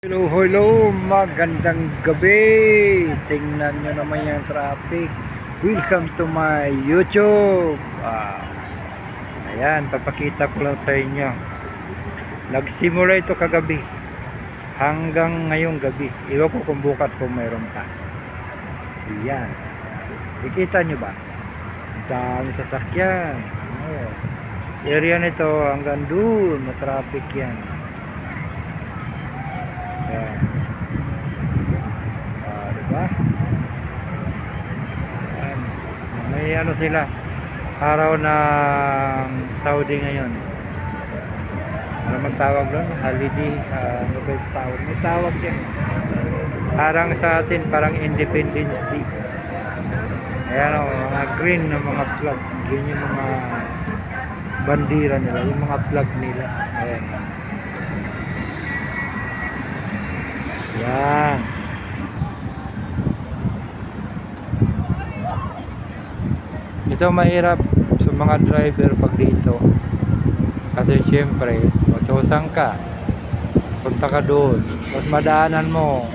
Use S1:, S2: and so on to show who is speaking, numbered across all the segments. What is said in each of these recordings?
S1: Hello, hello, magandang gabi. Tingnan nyo naman yung traffic. Welcome to my YouTube. Ayan, papakita ko lang sa inyo. Nagsimula ito kagabi hanggang ngayong gabi. Iwan ko kung bukas kung mayroon pa. Ayan, ikita nyo ba? Dami sasakyan. Oh. Area nito hanggang doon na traffic yan. Ayan. Diba? Ayan. May ano sila, araw ng Saudi ngayon. Ano man tawag doon? Holiday, ano ba yung tawag? May tawag yan. Parang sa atin, parang Independence Day. Ayan o, mga green na mga flag. Yun yung mga bandira nila, yung mga flag nila. Ayan. Yan. Ito mahirap sa mga driver pag dito. Kasi syempre, utusan ka. Punta ka doon. Tapos madaanan mo.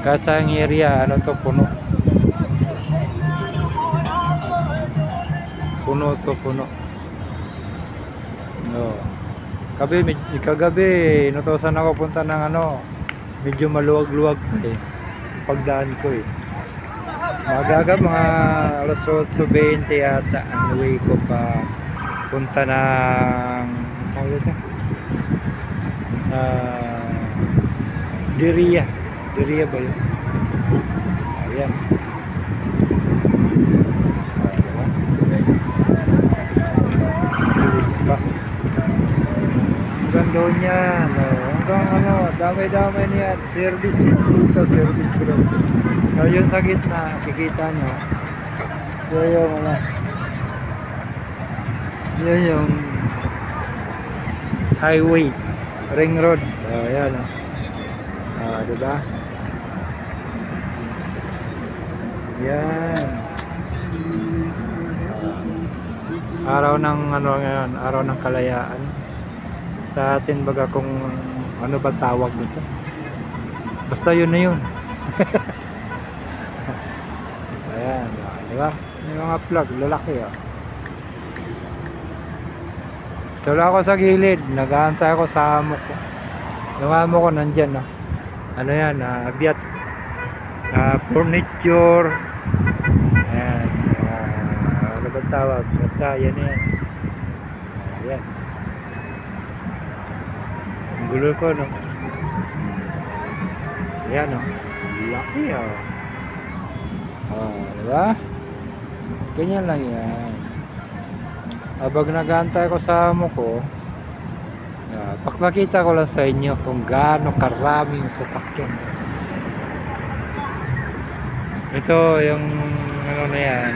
S1: Kasi ang area, ano to, puno. Puno to, puno. No. Kagabi, inutusan ako punta ng ano, medyo maluwag-luwag pa eh. Pagdaan ko eh. Magaga mga alas 8:20 yata ang way ko pa punta ng Diria ba yun? Ayan. Hanggang doon yan. Hanggang ano, damay-damay niyan. Service dito, service road. So, yun sa gitna, kikita nyo. So, yung ano, yun yung highway, ring road. Ayan o. Diba? Yan. Araw ng ano ngayon, araw ng kalayaan. Sa atin baga kung ano ba tawag nito. Basta yun na yun. Ayan, diba? May mga plug, lalaki oh. Tula ako sa gilid, nag-aantay ako sa amo ko. Yung amo ko nandyan oh. Ano yan, abyat, furniture. Ayan, ano ba tawag? Basta yan yan. Ayan. Ang gulo ko no. Ayan oh. Laki oh. Diba? Ganyan lang yan. Habang nag-aantay ko sa amo ko, pakmakita ko lang sa inyo kung gaano karaming sasakyan. Ito yung ano na yan,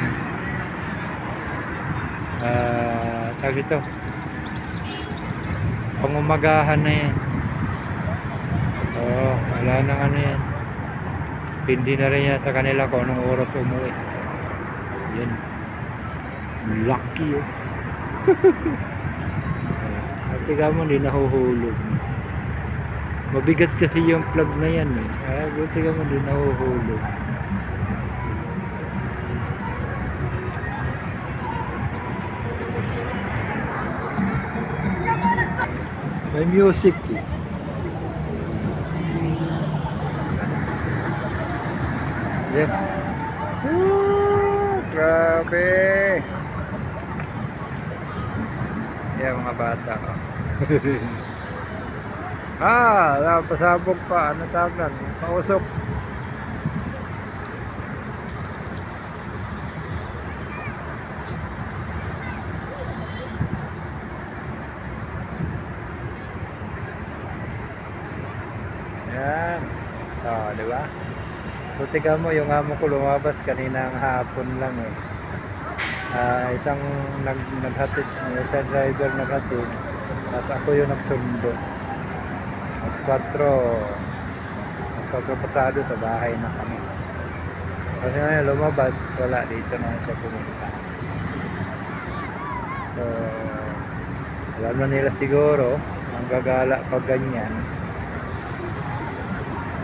S1: tawag ito, pangumagahan na yan. Wala nang ano yan, hindi na rin yan sa kanila kung anong oras umuwi. Yan, lucky oh. At tiga mo, hindi nahuhulog. Mabigat kasi yung plug na yan eh. Buti ka mo, hindi nahuhulog. May music eh. Yan. Grabe. Yan mga bata oh. Pasabog pa. Ano tawag lang? Pausok. Yan. Diba? Buti ka mo, yung amo ko lumabas kaninang hapon lang eh. Isang naghatid, isang driver naghatid, at ako yung nagsundo. Mas 4 pasado sa bahay na kami. Kasi ngayon lumabas, wala, dito na siya pumunta. So, alam na nila siguro ang gagala pag ganyan.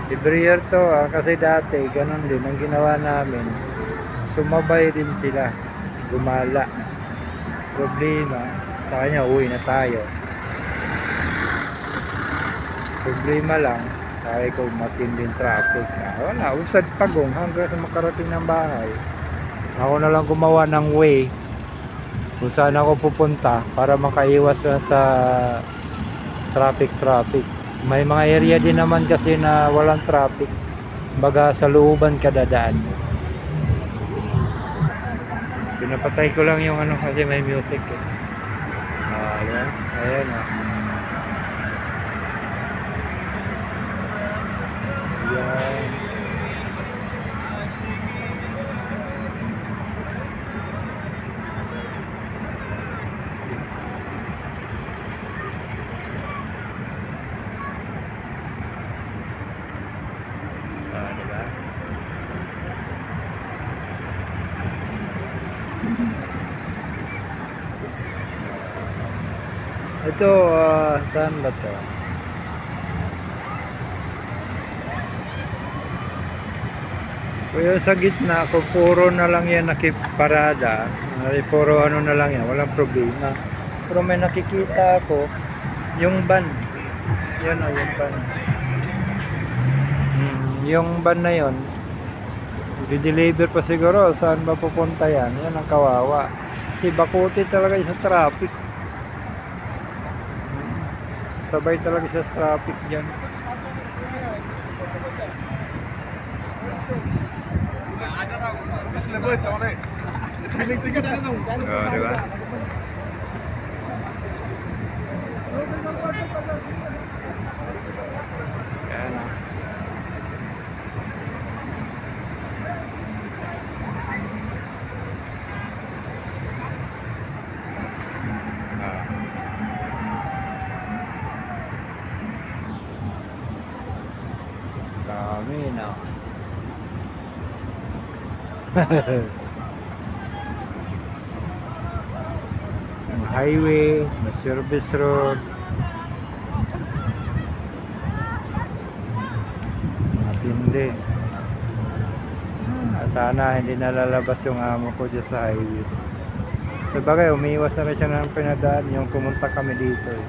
S1: Every year to, kasi dati, ganun din, ang ginawa namin, sumabay din sila, gumala. Problema, sa kanya, uwi na tayo. Problema lang, sabi ko matinding traffic na. Wala, usad pagong hanggang sa makarating ng bahay. Ako na lang gumawa ng way kung saan ako pupunta para makaiwas na sa traffic. May mga area din naman kasi na walang traffic. Baga sa looban ka dadaan. Pinapatay ko lang yung ano kasi may music eh. Ayan, ayan ah. Ayan. Diba? Ito, saan ba to? Kaya sa gitna, kung puro na lang yan nakiparada, puro ano na lang yan, walang problema. Pero may nakikita ako, yung van. Yan o, yung van. Yung van na yun, i-deliver pa siguro, saan ba pupunta yan? Yan ang kawawa. Kasi bakuti talaga sa traffic. Sabay talaga sa traffic dyan. Diba? Yan. Dami na. Highway, may service road. Matindi. Sana hindi nalalabas yung amo ko dyan sa highway. Sabagay, umiiwas na rin siya ng pinadaan yung pumunta kami dito eh.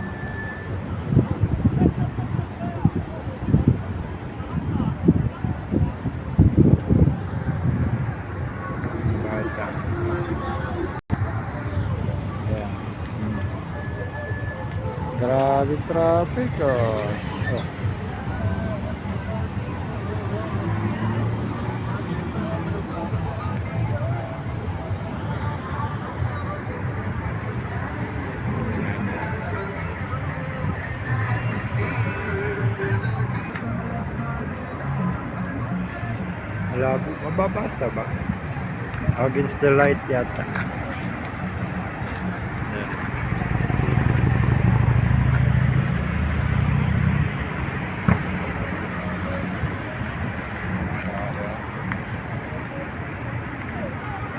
S1: Grabe traffic oh. Malabo, mababasa ba? Against the light yata.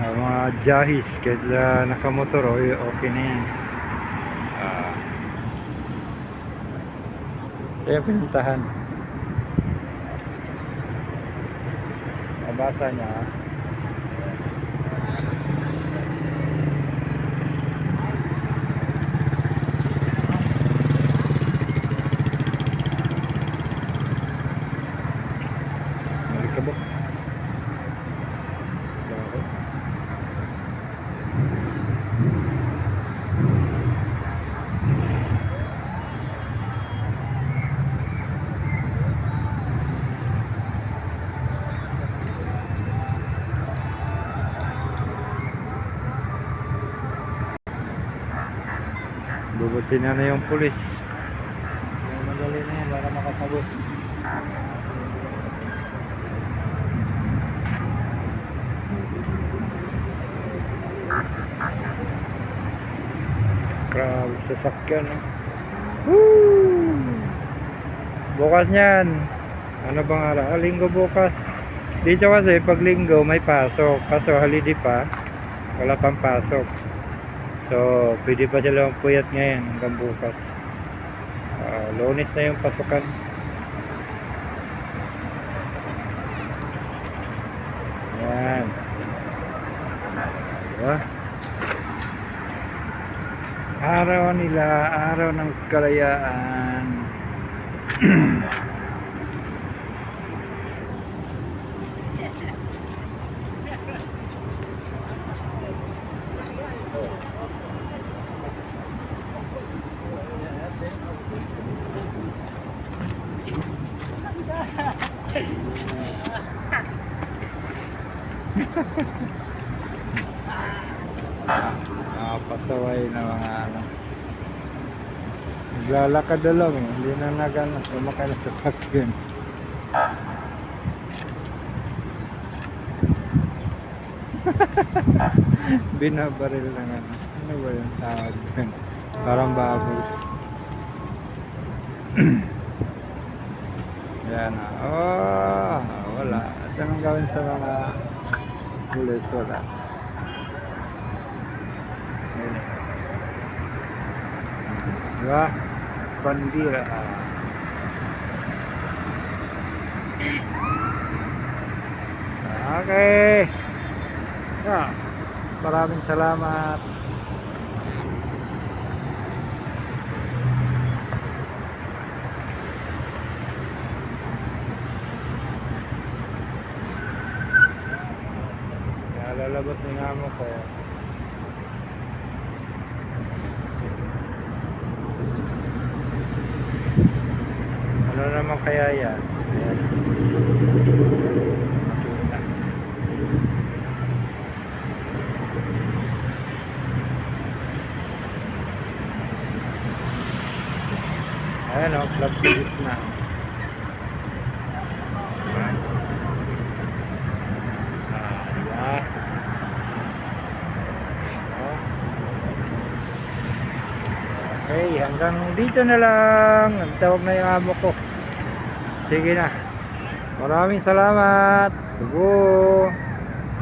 S1: Mga jahis kahit nakamotor okay na yan. Kaya pinuntahan nabasa niya malikabok. Bubusin na yung pulis. Madali na yan para makasabot. Grabe sasakyan no? Bukas niyan ano bang araw? Linggo bukas. Dito kasi pag linggo may pasok, kaso holiday pa wala pang pasok. So, pwede pa sila puyat ngayon hanggang bukas. Lunes na yung pasukan. Yan. Diba? Araw nila, araw ng kalayaan. Pasaway na mga ano. Naglalakad na lang, hindi na nagano, sumakay na sa sakyan. Binabaril na nga. Ano ba yung tawag yun? Parang baboy. Yan na. Oh, wala. At anong gawin sa mga pulis? Wala. Diba? Bandira. Okay. Yeah. Maraming salamat. Lalabas na nga mo ko. Ano naman kaya yan? Ayan. Ayan o, club series na. Ayan. Okay, hanggang dito na lang. Nagtawag na yung amo ko. Sige na. Maraming salamat. Tugo.